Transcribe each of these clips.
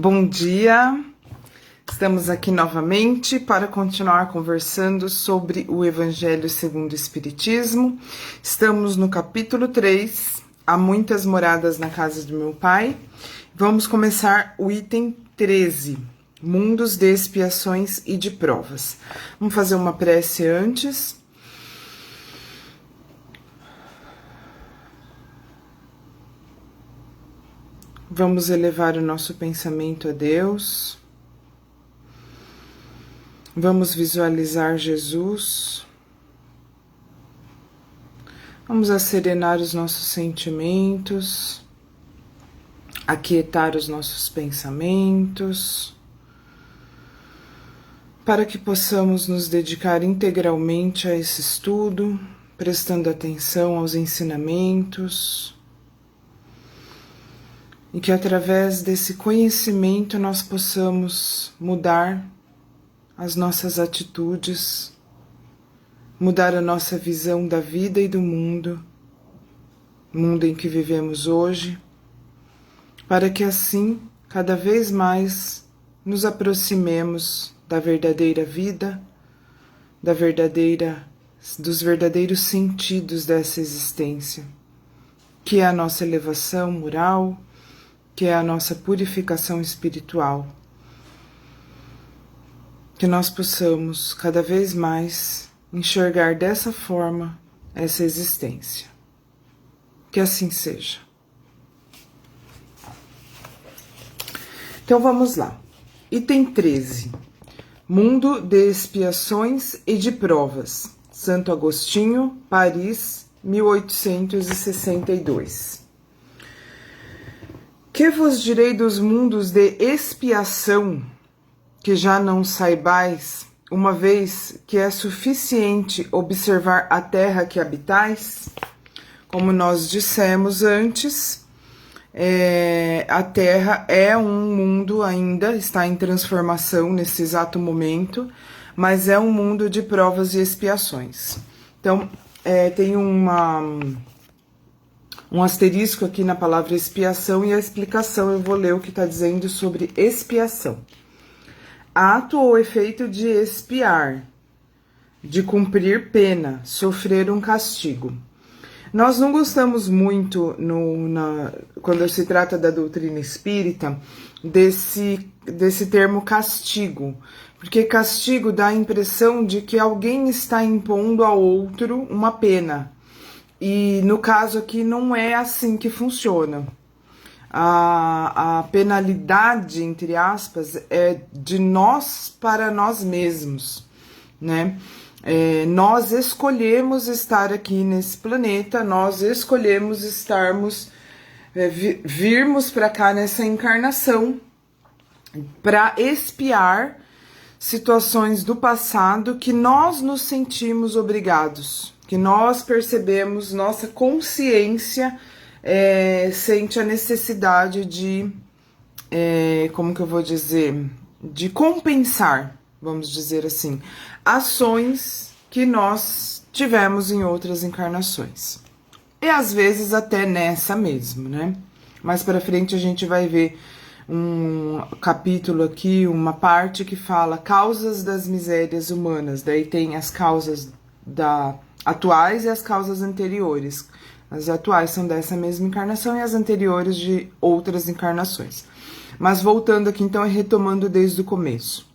Bom dia, estamos aqui novamente para continuar conversando sobre o Evangelho segundo o Espiritismo. Estamos no capítulo 3, Há muitas moradas na casa do meu pai. Vamos começar o item 13, Mundos de expiações e de provas. Vamos fazer uma prece antes. Vamos elevar o nosso pensamento a Deus. Vamos visualizar Jesus. Vamos asserenar os nossos sentimentos, aquietar os nossos pensamentos, para que possamos nos dedicar integralmente a esse estudo, prestando atenção aos ensinamentos, e que através desse conhecimento nós possamos mudar as nossas atitudes, mudar a nossa visão da vida e do mundo em que vivemos hoje, para que assim, cada vez mais, nos aproximemos da verdadeira vida, dos verdadeiros sentidos dessa existência, que é a nossa elevação moral, que é a nossa purificação espiritual. Que nós possamos cada vez mais enxergar dessa forma essa existência. Que assim seja. Então vamos lá. Item 13. Mundo de expiações e de provas. Santo Agostinho, Paris, 1862. Que vos direi dos mundos de expiação, que já não saibais, uma vez que é suficiente observar a terra que habitais? Como nós dissemos antes, a terra é um mundo ainda, está em transformação nesse exato momento, mas é um mundo de provas e expiações. Então, tem um asterisco aqui na palavra expiação e a explicação eu vou ler o que está dizendo sobre expiação. Ato ou efeito de expiar, de cumprir pena, sofrer um castigo. Nós não gostamos muito, quando se trata da doutrina espírita, desse termo castigo, porque castigo dá a impressão de que alguém está impondo ao outro uma pena. E no caso aqui não é assim que funciona. A penalidade, entre aspas, é de nós para nós mesmos, né? Nós escolhemos estar aqui nesse planeta, nós escolhemos virmos para cá nessa encarnação para expiar situações do passado que nós nos sentimos obrigados, que nós percebemos, nossa consciência sente a necessidade de, como que eu vou dizer, de compensar, vamos dizer assim, ações que nós tivemos em outras encarnações. E às vezes até nessa mesmo, né? Mais para frente a gente vai ver um capítulo aqui, uma parte que fala causas das misérias humanas. Daí tem as causas atuais e as causas anteriores. As atuais são dessa mesma encarnação e as anteriores de outras encarnações. Mas voltando aqui então e retomando desde o começo.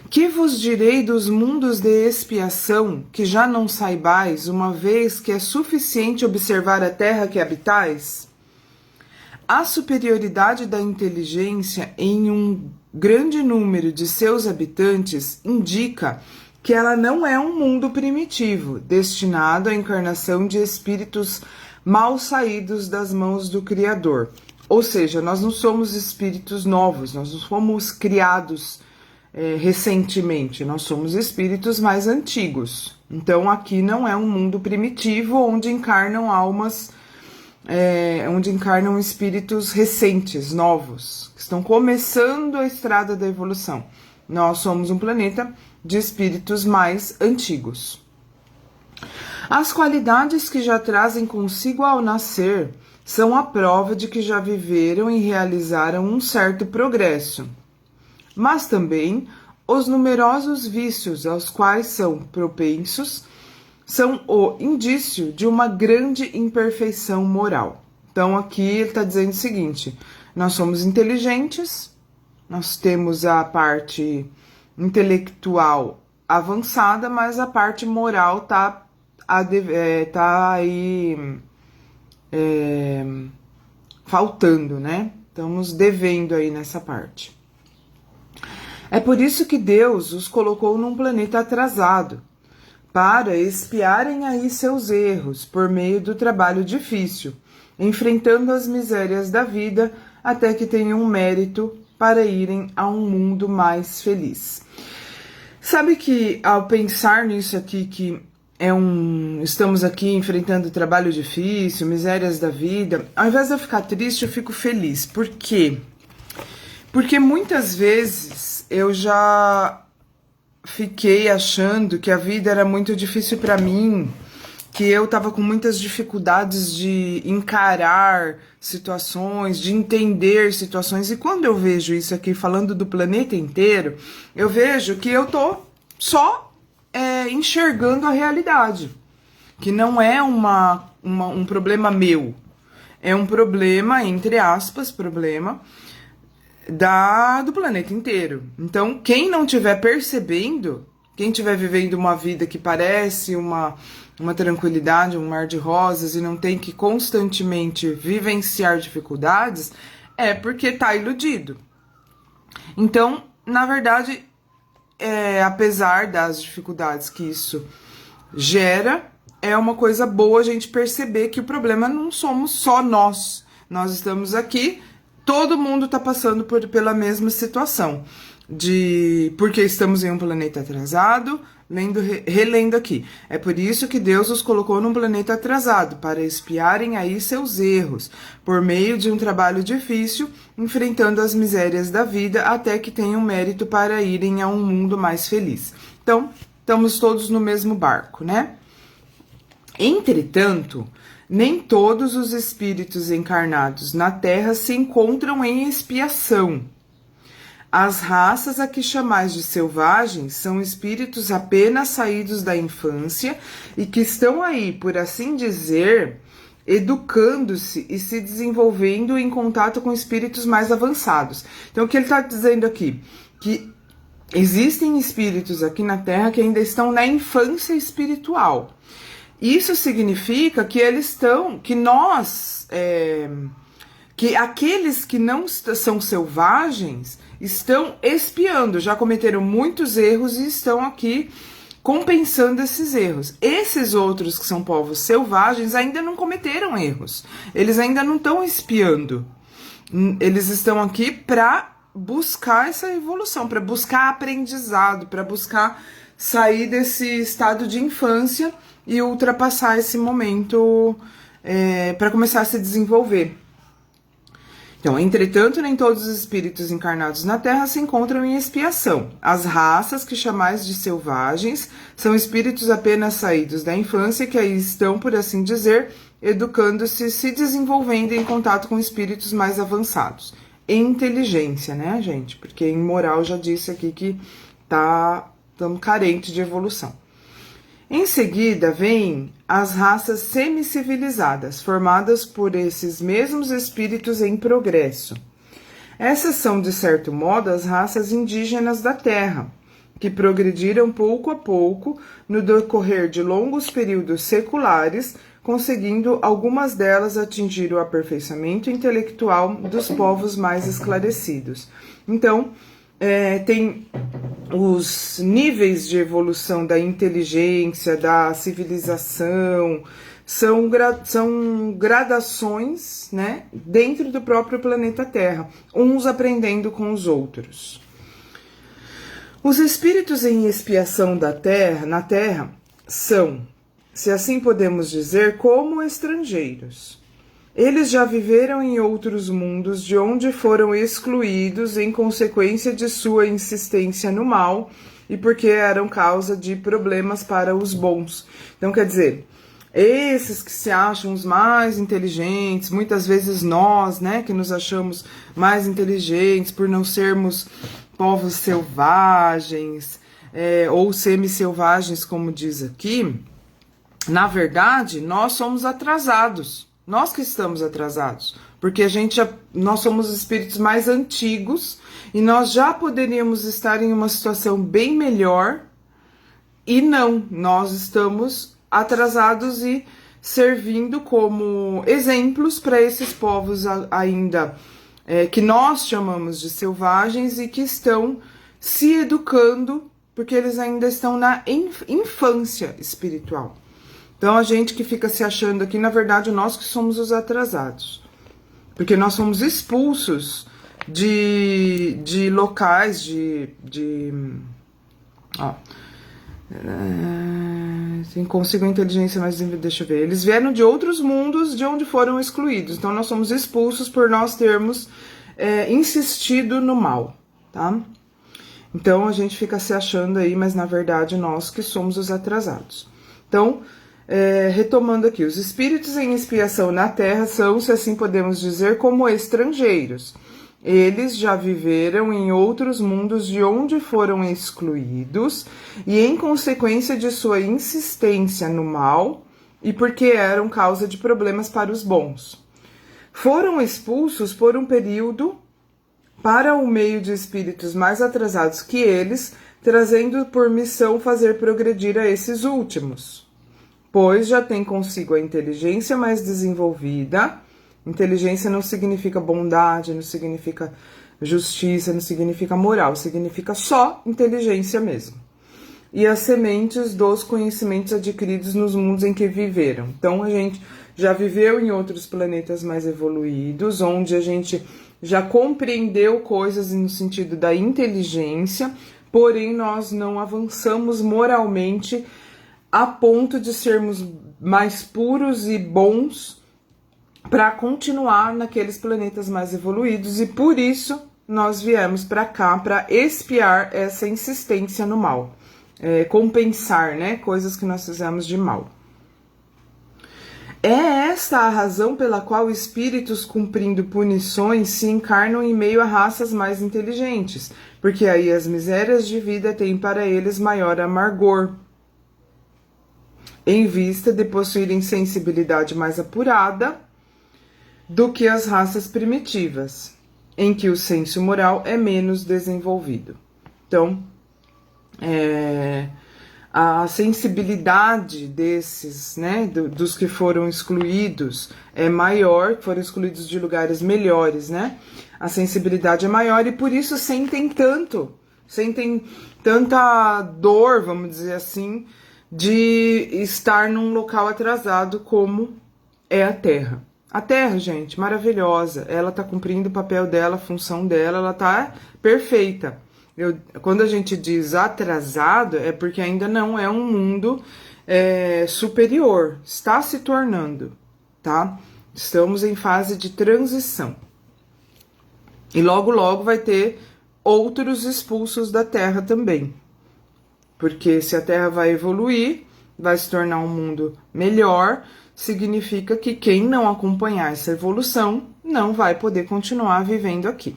Que vos direi dos mundos de expiação, que já não saibais, uma vez que é suficiente observar a terra que habitais? A superioridade da inteligência em um grande número de seus habitantes indica que ela não é um mundo primitivo, destinado à encarnação de espíritos mal saídos das mãos do Criador. Ou seja, nós não somos espíritos novos, nós não fomos criados recentemente, nós somos espíritos mais antigos. Então aqui não é um mundo primitivo onde encarnam almas, onde encarnam espíritos recentes, novos, que estão começando a estrada da evolução. Nós somos um planeta de espíritos mais antigos. As qualidades que já trazem consigo ao nascer são a prova de que já viveram e realizaram um certo progresso. Mas também os numerosos vícios aos quais são propensos são o indício de uma grande imperfeição moral. Então aqui ele está dizendo o seguinte: nós somos inteligentes, nós temos a parte intelectual avançada, mas a parte moral tá aí faltando, né? Estamos devendo aí nessa parte. É por isso que Deus os colocou num planeta atrasado, para expiarem aí seus erros por meio do trabalho difícil, enfrentando as misérias da vida até que tenham mérito para irem a um mundo mais feliz. Sabe que ao pensar nisso aqui, que estamos aqui enfrentando trabalho difícil, misérias da vida, ao invés de eu ficar triste, eu fico feliz. Por quê? Porque muitas vezes eu já fiquei achando que a vida era muito difícil para mim, que eu estava com muitas dificuldades de encarar situações, de entender situações. E quando eu vejo isso aqui falando do planeta inteiro, eu vejo que eu tô só enxergando a realidade, que não é um problema meu, é um problema, entre aspas, problema do planeta inteiro. Então, quem não estiver percebendo, quem estiver vivendo uma vida que parece uma tranquilidade, um mar de rosas, e não tem que constantemente vivenciar dificuldades, é porque está iludido. Então, na verdade, apesar das dificuldades que isso gera, é uma coisa boa a gente perceber que o problema não somos só nós. Nós estamos aqui, todo mundo está passando pela mesma situação, porque estamos em um planeta atrasado, relendo aqui. É por isso que Deus os colocou num planeta atrasado, para expiarem aí seus erros, por meio de um trabalho difícil, enfrentando as misérias da vida, até que tenham mérito para irem a um mundo mais feliz. Então, estamos todos no mesmo barco, né? Entretanto, nem todos os espíritos encarnados na Terra se encontram em expiação. As raças a que chamais de selvagens são espíritos apenas saídos da infância e que estão aí, por assim dizer, educando-se e se desenvolvendo em contato com espíritos mais avançados. Então, o que ele está dizendo aqui? Que existem espíritos aqui na Terra que ainda estão na infância espiritual. Isso significa que que aqueles que não são selvagens estão expiando, já cometeram muitos erros e estão aqui compensando esses erros. Esses outros que são povos selvagens ainda não cometeram erros, eles ainda não estão expiando, eles estão aqui para buscar essa evolução, para buscar aprendizado, para buscar sair desse estado de infância e ultrapassar esse momento para começar a se desenvolver. Então, entretanto, nem todos os espíritos encarnados na Terra se encontram em expiação. As raças que chamais de selvagens são espíritos apenas saídos da infância que aí estão, por assim dizer, educando-se e se desenvolvendo em contato com espíritos mais avançados. Em inteligência, né, gente? Porque em moral já disse aqui que estamos carentes de evolução. Em seguida, vêm as raças semicivilizadas, formadas por esses mesmos espíritos em progresso. Essas são, de certo modo, as raças indígenas da Terra, que progrediram pouco a pouco no decorrer de longos períodos seculares, conseguindo algumas delas atingir o aperfeiçoamento intelectual dos povos mais esclarecidos. Então, tem os níveis de evolução da inteligência, da civilização, são gradações, né, dentro do próprio planeta Terra, uns aprendendo com os outros. Os espíritos em expiação na Terra são, se assim podemos dizer, como estrangeiros. Eles já viveram em outros mundos de onde foram excluídos em consequência de sua insistência no mal e porque eram causa de problemas para os bons. Então, quer dizer, Esses que se acham os mais inteligentes, muitas vezes nós, né, que nos achamos mais inteligentes por não sermos povos selvagens, ou semi-selvagens, como diz aqui, na verdade, nós somos atrasados. Nós que estamos atrasados. Porque nós somos espíritos mais antigos e nós já poderíamos estar em uma situação bem melhor. E não, nós estamos atrasados e servindo como exemplos para esses povos ainda que nós chamamos de selvagens e que estão se educando porque eles ainda estão na infância espiritual. Então a gente que fica se achando aqui, na verdade, nós que somos os atrasados. Porque nós somos expulsos de locais, consigo a inteligência, mas deixa eu ver. Eles vieram de outros mundos de onde foram excluídos. Então nós somos expulsos por nós termos insistido no mal, tá? Então a gente fica se achando aí, mas na verdade nós que somos os atrasados. Então, retomando aqui, os espíritos em expiação na Terra são, se assim podemos dizer, como estrangeiros. Eles já viveram em outros mundos de onde foram excluídos e em consequência de sua insistência no mal e porque eram causa de problemas para os bons. Foram expulsos por um período para o meio de espíritos mais atrasados que eles, trazendo por missão fazer progredir a esses últimos, pois já tem consigo a inteligência mais desenvolvida. Inteligência não significa bondade, não significa justiça, não significa moral, significa só inteligência mesmo. E as sementes dos conhecimentos adquiridos nos mundos em que viveram. Então a gente já viveu em outros planetas mais evoluídos, onde a gente já compreendeu coisas no sentido da inteligência, porém nós não avançamos moralmente a ponto de sermos mais puros e bons para continuar naqueles planetas mais evoluídos, e por isso nós viemos para cá para expiar essa insistência no mal, compensar, né, coisas que nós fizemos de mal. É esta a razão pela qual espíritos cumprindo punições se encarnam em meio a raças mais inteligentes, porque aí as misérias de vida têm para eles maior amargor, em vista de possuírem sensibilidade mais apurada do que as raças primitivas, em que o senso moral é menos desenvolvido. Então, a sensibilidade desses, né, dos que foram excluídos é maior, foram excluídos de lugares melhores, né? A sensibilidade é maior e por isso sentem tanta dor, vamos dizer assim, de estar num local atrasado como é a Terra. A Terra, gente, maravilhosa, ela tá cumprindo o papel dela, a função dela, ela tá perfeita. Quando a gente diz atrasado, é porque ainda não é um mundo superior, está se tornando, tá? Estamos em fase de transição. E logo, logo vai ter outros expulsos da Terra também. Porque se a Terra vai evoluir, vai se tornar um mundo melhor, significa que quem não acompanhar essa evolução não vai poder continuar vivendo aqui.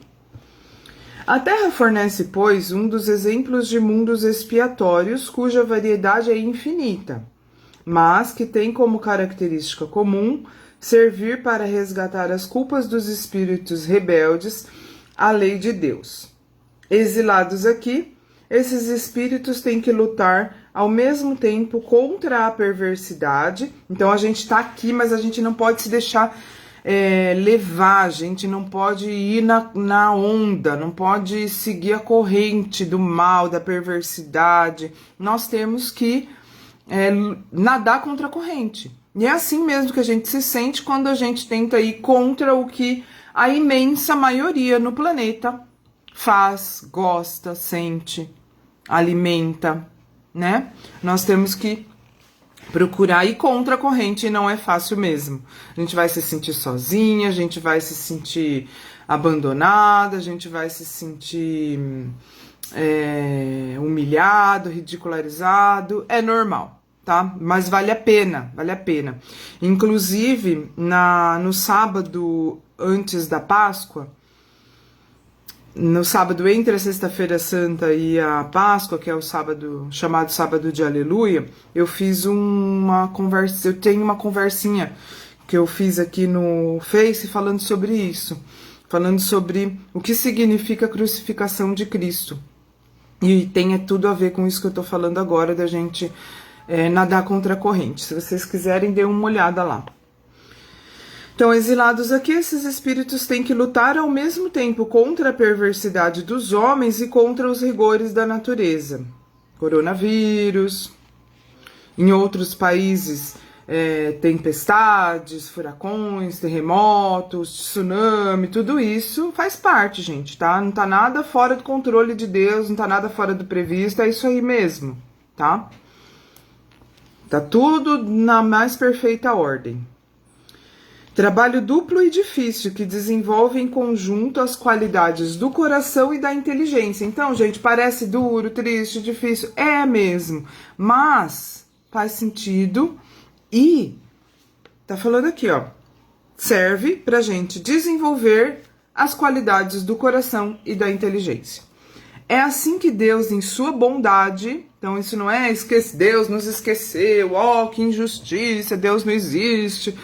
A Terra fornece, pois, um dos exemplos de mundos expiatórios cuja variedade é infinita, mas que tem como característica comum servir para resgatar as culpas dos espíritos rebeldes à lei de Deus. Exilados aqui, esses espíritos têm que lutar ao mesmo tempo contra a perversidade. Então a gente está aqui, mas a gente não pode se deixar levar, a gente não pode ir na onda, não pode seguir a corrente do mal, da perversidade. Nós temos que nadar contra a corrente. E é assim mesmo que a gente se sente quando a gente tenta ir contra o que a imensa maioria no planeta faz, gosta, sente, alimenta, né? Nós temos que procurar ir contra a corrente e não é fácil mesmo. A gente vai se sentir sozinha, a gente vai se sentir abandonada, a gente vai se sentir humilhado, ridicularizado. É normal. tá? Mas vale a pena, vale a pena. Inclusive, no sábado antes da Páscoa, no sábado entre a Sexta-feira Santa e a Páscoa, que é o sábado chamado Sábado de Aleluia, eu fiz uma conversa, eu tenho uma conversinha que eu fiz aqui no Face falando sobre isso, falando sobre o que significa a crucificação de Cristo. E tem tudo a ver com isso que eu tô falando agora, da gente nadar contra a corrente. Se vocês quiserem, dê uma olhada lá. Então, exilados aqui, esses espíritos têm que lutar ao mesmo tempo contra a perversidade dos homens e contra os rigores da natureza. Coronavírus, em outros países, tempestades, furacões, terremotos, tsunami, tudo isso faz parte, gente, tá? Não tá nada fora do controle de Deus, não tá nada fora do previsto, é isso aí mesmo, tá? Tá tudo na mais perfeita ordem. Trabalho duplo e difícil, que desenvolve em conjunto as qualidades do coração e da inteligência. Então, gente, parece duro, triste, difícil. É mesmo, mas faz sentido e tá falando aqui, ó. Serve pra gente desenvolver as qualidades do coração e da inteligência. É assim que Deus, em sua bondade, então isso não é Deus nos esqueceu, ó, que injustiça, Deus não existe.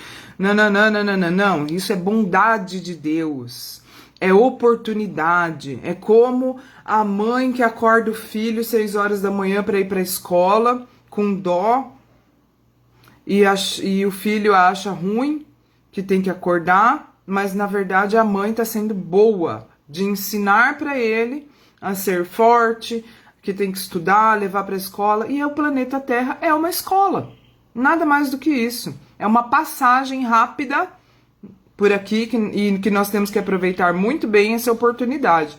Não, isso é bondade de Deus, é oportunidade, é como a mãe que acorda o filho 6 horas da manhã para ir para a escola, com dó, e o filho acha ruim, que tem que acordar, mas na verdade a mãe está sendo boa, de ensinar para ele a ser forte, que tem que estudar, levar para a escola, e o planeta Terra é uma escola, nada mais do que isso. É uma passagem rápida por aqui e que nós temos que aproveitar muito bem essa oportunidade.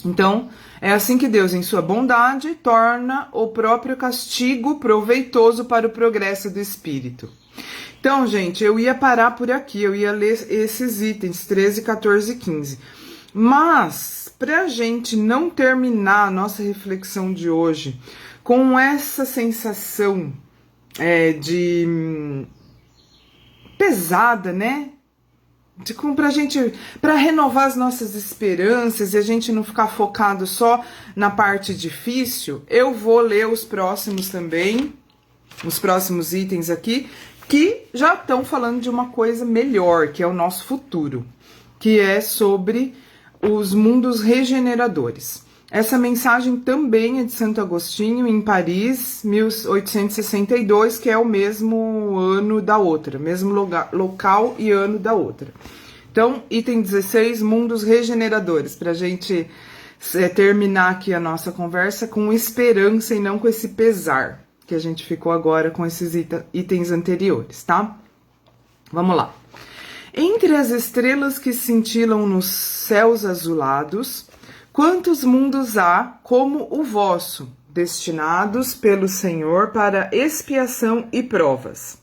Então, é assim que Deus, em sua bondade, torna o próprio castigo proveitoso para o progresso do espírito. Então, gente, eu ia parar por aqui, eu ia ler esses itens 13, 14 e 15. Mas, para a gente não terminar a nossa reflexão de hoje com essa sensação pesada, né? Pra renovar as nossas esperanças e a gente não ficar focado só na parte difícil, eu vou ler os próximos também, os próximos itens aqui, que já estão falando de uma coisa melhor, que é o nosso futuro, que é sobre os mundos regeneradores. Essa mensagem também é de Santo Agostinho, em Paris, 1862, que é o mesmo ano da outra, mesmo local e ano da outra. Então, item 16, mundos regeneradores, para a gente terminar aqui a nossa conversa com esperança e não com esse pesar, que a gente ficou agora com esses itens anteriores, tá? Vamos lá. Entre as estrelas que cintilam nos céus azulados, quantos mundos há como o vosso, destinados pelo Senhor para expiação e provas?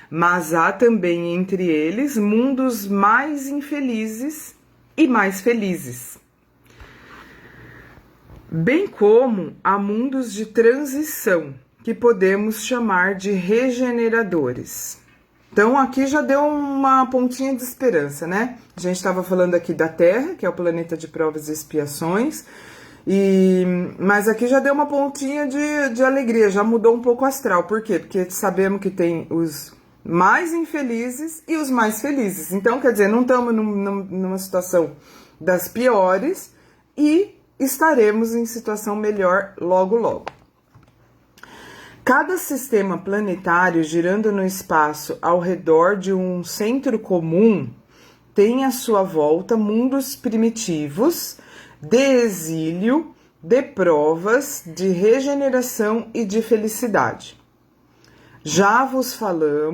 Mas há também entre eles mundos mais infelizes e mais felizes. Bem como há mundos de transição, que podemos chamar de regeneradores. Então, aqui já deu uma pontinha de esperança, né? A gente estava falando aqui da Terra, que é o planeta de provas e expiações, mas aqui já deu uma pontinha de alegria, já mudou um pouco o astral. Por quê? Porque sabemos que tem os mais infelizes e os mais felizes. Então, quer dizer, não estamos numa situação das piores e estaremos em situação melhor logo, logo. Cada sistema planetário girando no espaço ao redor de um centro comum tem à sua volta mundos primitivos de exílio, de provas, de regeneração e de felicidade. Já vos falaram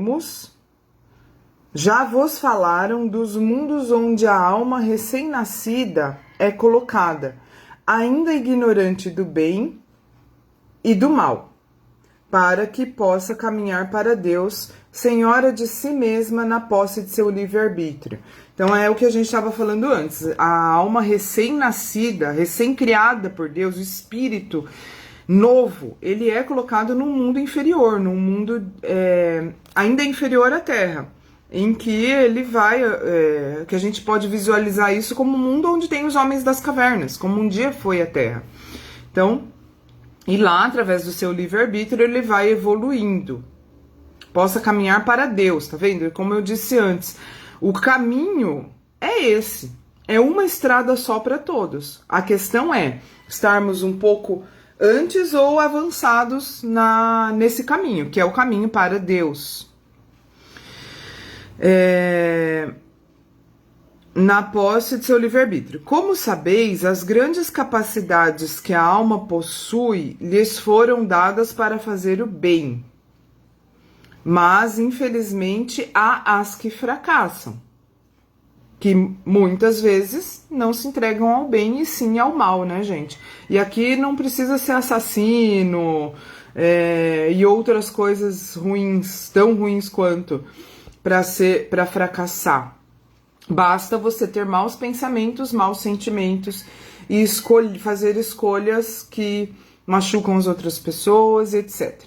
dos mundos onde a alma recém-nascida é colocada, ainda ignorante do bem e do mal, para que possa caminhar para Deus, senhora de si mesma na posse de seu livre-arbítrio. Então é o que a gente estava falando antes, a alma recém-nascida, recém-criada por Deus, o espírito novo, ele é colocado num mundo inferior, num mundo ainda inferior à Terra, em que ele vai, que a gente pode visualizar isso como um mundo onde tem os homens das cavernas, como um dia foi a Terra. Então, e lá, através do seu livre-arbítrio, ele vai evoluindo, possa caminhar para Deus, tá vendo? Como eu disse antes, o caminho é esse, é uma estrada só para todos. A questão é estarmos um pouco antes ou avançados nesse caminho, que é o caminho para Deus. Na posse de seu livre-arbítrio. Como sabeis, as grandes capacidades que a alma possui lhes foram dadas para fazer o bem. Mas, infelizmente, há as que fracassam, que muitas vezes não se entregam ao bem e sim ao mal, né, gente? E aqui não precisa ser assassino e outras coisas ruins, tão ruins quanto, para fracassar. Basta você ter maus pensamentos, maus sentimentos e fazer escolhas que machucam as outras pessoas, etc.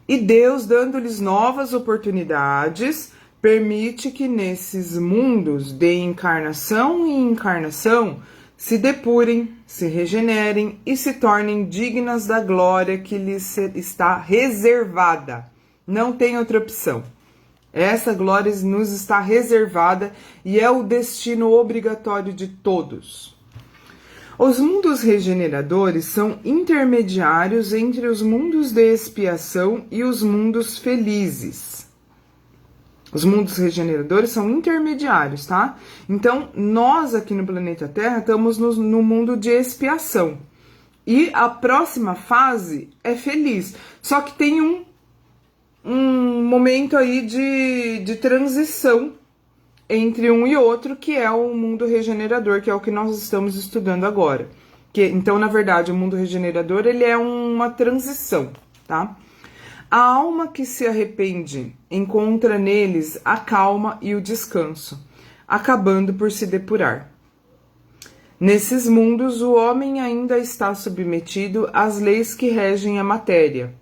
E Deus, dando-lhes novas oportunidades, permite que nesses mundos de encarnação e encarnação se depurem, se regenerem e se tornem dignas da glória que lhes está reservada. Não tem outra opção. Essa glória nos está reservada e é o destino obrigatório de todos. Os mundos regeneradores são intermediários entre os mundos de expiação e os mundos felizes. Os mundos regeneradores são intermediários, tá? Então, nós aqui no planeta Terra estamos no mundo de expiação. E a próxima fase é feliz. Só que tem um momento aí de transição entre um e outro, que é o mundo regenerador, que é o que nós estamos estudando agora. Então, na verdade, o mundo regenerador, ele é uma transição, tá? A alma que se arrepende encontra neles a calma e o descanso, acabando por se depurar. Nesses mundos, o homem ainda está submetido às leis que regem a matéria.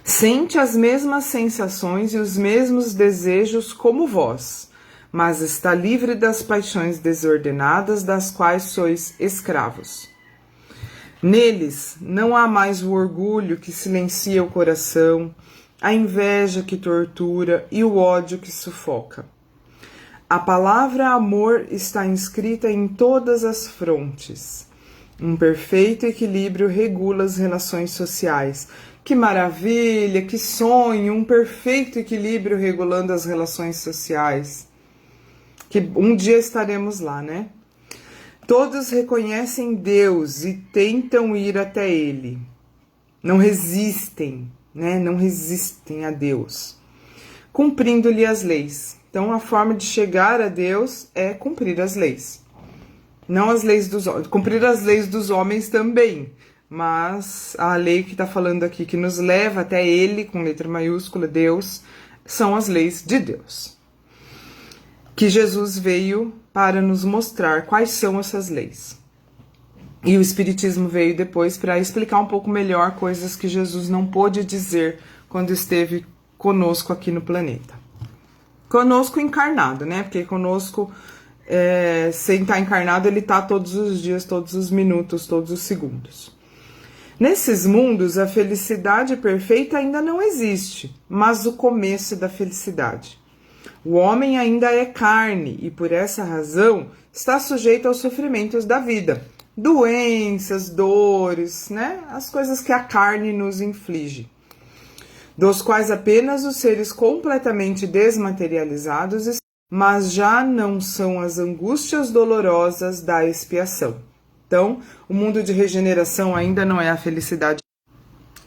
Sente as mesmas sensações e os mesmos desejos como vós, mas está livre das paixões desordenadas das quais sois escravos. Neles não há mais o orgulho que silencia o coração, a inveja que tortura e o ódio que sufoca. A palavra amor está inscrita em todas as frontes. Um perfeito equilíbrio regula as relações sociais. Que maravilha, que sonho, um perfeito equilíbrio regulando as relações sociais. Que um dia estaremos lá, né? Todos reconhecem Deus e tentam ir até Ele. Não resistem, né? Não resistem a Deus, cumprindo-lhe as leis. Então, a forma de chegar a Deus é cumprir as leis. Não as leis dos homens, cumprir as leis dos homens também. Mas a lei que está falando aqui, que nos leva até Ele, com letra maiúscula, Deus, são as leis de Deus. Que Jesus veio para nos mostrar quais são essas leis. E o Espiritismo veio depois para explicar um pouco melhor coisas que Jesus não pôde dizer quando esteve conosco aqui no planeta. Conosco encarnado, né? Porque conosco, sem estar encarnado, ele está todos os dias, todos os minutos, todos os segundos. Nesses mundos, a felicidade perfeita ainda não existe, mas o começo da felicidade. O homem ainda é carne e, por essa razão, está sujeito aos sofrimentos da vida. Doenças, dores, né? As coisas que a carne nos inflige. Dos quais apenas os seres completamente desmaterializados, mas já não são as angústias dolorosas da expiação. Então, o mundo de regeneração ainda não é a felicidade.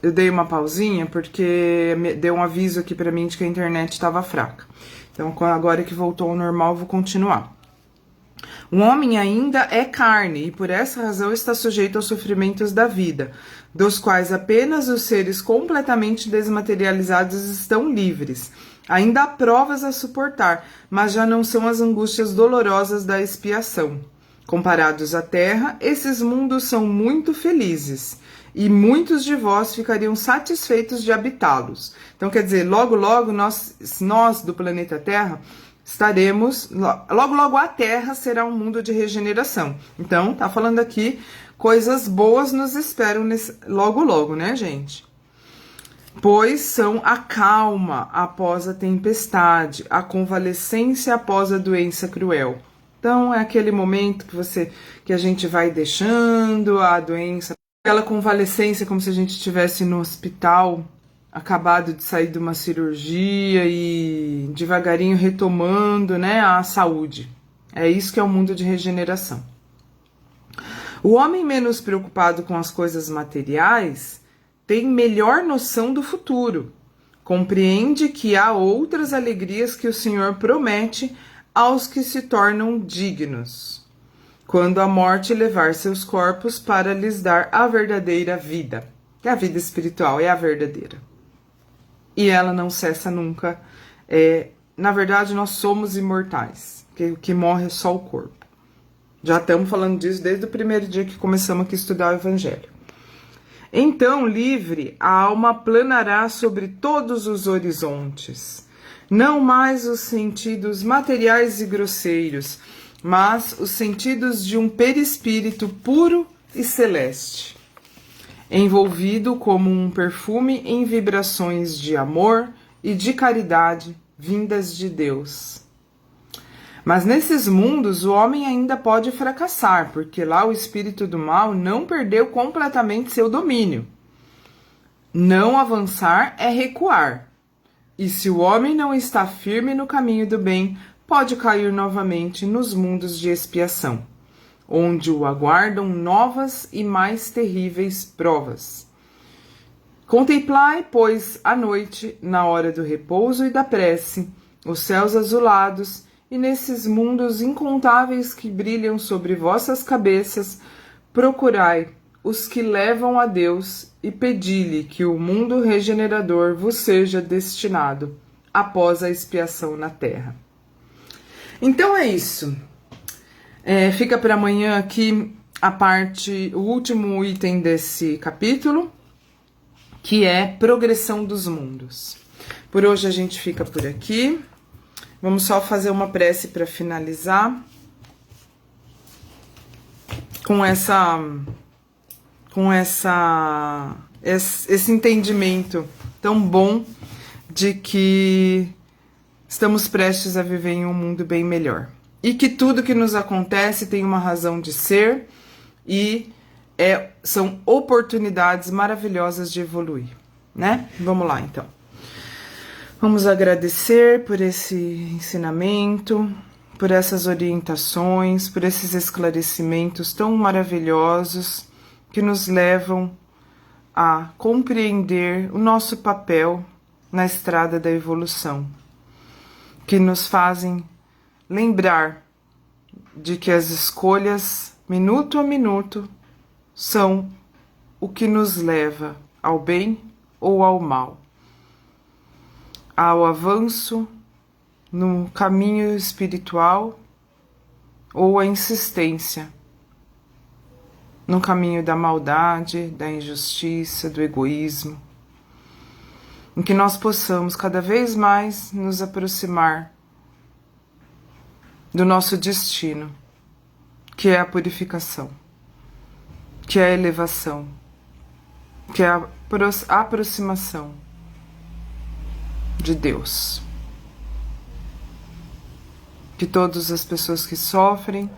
Eu dei uma pausinha porque deu um aviso aqui para mim de que a internet estava fraca. Então, agora que voltou ao normal, vou continuar. O homem ainda é carne e por essa razão está sujeito aos sofrimentos da vida, dos quais apenas os seres completamente desmaterializados estão livres. Ainda há provas a suportar, mas já não são as angústias dolorosas da expiação. Comparados à Terra, esses mundos são muito felizes e muitos de vós ficariam satisfeitos de habitá-los. Então, quer dizer, logo, logo, nós do planeta Terra estaremos... Logo, logo a Terra será um mundo de regeneração. Então, tá falando aqui, coisas boas nos esperam logo, logo, né, gente? Pois são a calma após a tempestade, a convalescência após a doença cruel. Então, é aquele momento que a gente vai deixando a doença, aquela convalescência como se a gente estivesse no hospital, acabado de sair de uma cirurgia e devagarinho retomando, né, a saúde. É isso que é o mundo de regeneração. O homem menos preocupado com as coisas materiais tem melhor noção do futuro, compreende que há outras alegrias que o Senhor promete aos que se tornam dignos, quando a morte levar seus corpos para lhes dar a verdadeira vida, que a vida espiritual é a verdadeira. E ela não cessa nunca. Na verdade, nós somos imortais, que o que morre é só o corpo. Já estamos falando disso desde o primeiro dia que começamos aqui a estudar o Evangelho. Então, livre, a alma planará sobre todos os horizontes, não mais os sentidos materiais e grosseiros, mas os sentidos de um perispírito puro e celeste, envolvido como um perfume em vibrações de amor e de caridade vindas de Deus. Mas nesses mundos o homem ainda pode fracassar, porque lá o espírito do mal não perdeu completamente seu domínio. Não avançar é recuar. E se o homem não está firme no caminho do bem, pode cair novamente nos mundos de expiação, onde o aguardam novas e mais terríveis provas. Contemplai, pois, à noite, na hora do repouso e da prece, os céus azulados, e nesses mundos incontáveis que brilham sobre vossas cabeças, procurai os que levam a Deus e pedi-lhe que o mundo regenerador vos seja destinado após a expiação na terra. Então é isso. Fica para amanhã aqui o último item desse capítulo, que é progressão dos mundos. Por hoje a gente fica por aqui. Vamos só fazer uma prece para finalizar com esse entendimento tão bom de que estamos prestes a viver em um mundo bem melhor. E que tudo que nos acontece tem uma razão de ser e são oportunidades maravilhosas de evoluir, né? Vamos lá, então. Vamos agradecer por esse ensinamento, por essas orientações, por esses esclarecimentos tão maravilhosos que nos levam a compreender o nosso papel na estrada da evolução, que nos fazem lembrar de que as escolhas, minuto a minuto, são o que nos leva ao bem ou ao mal, ao avanço no caminho espiritual ou à insistência no caminho da maldade, da injustiça, do egoísmo, em que nós possamos cada vez mais nos aproximar do nosso destino, que é a purificação, que é a elevação, que é a aproximação de Deus. Que todas as pessoas que sofrem,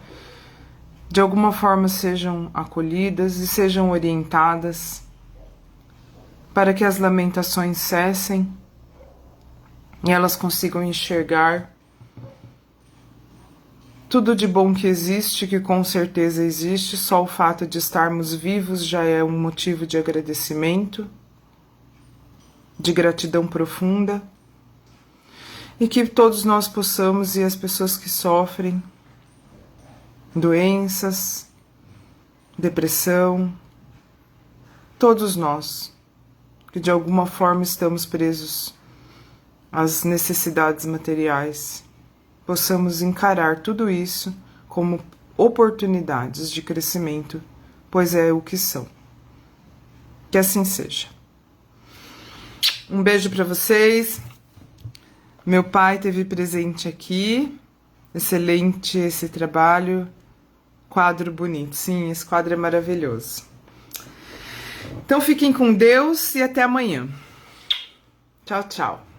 de alguma forma sejam acolhidas e sejam orientadas para que as lamentações cessem e elas consigam enxergar tudo de bom que existe, que com certeza existe. Só o fato de estarmos vivos já é um motivo de agradecimento, de gratidão profunda, e que todos nós possamos, e as pessoas que sofrem doenças, depressão, todos nós, que de alguma forma estamos presos às necessidades materiais, possamos encarar tudo isso como oportunidades de crescimento, pois é o que são. Que assim seja. Um beijo para vocês. Meu pai teve presente aqui. Excelente esse trabalho. Quadro bonito. Sim, esse quadro é maravilhoso. Então fiquem com Deus e até amanhã. Tchau, tchau.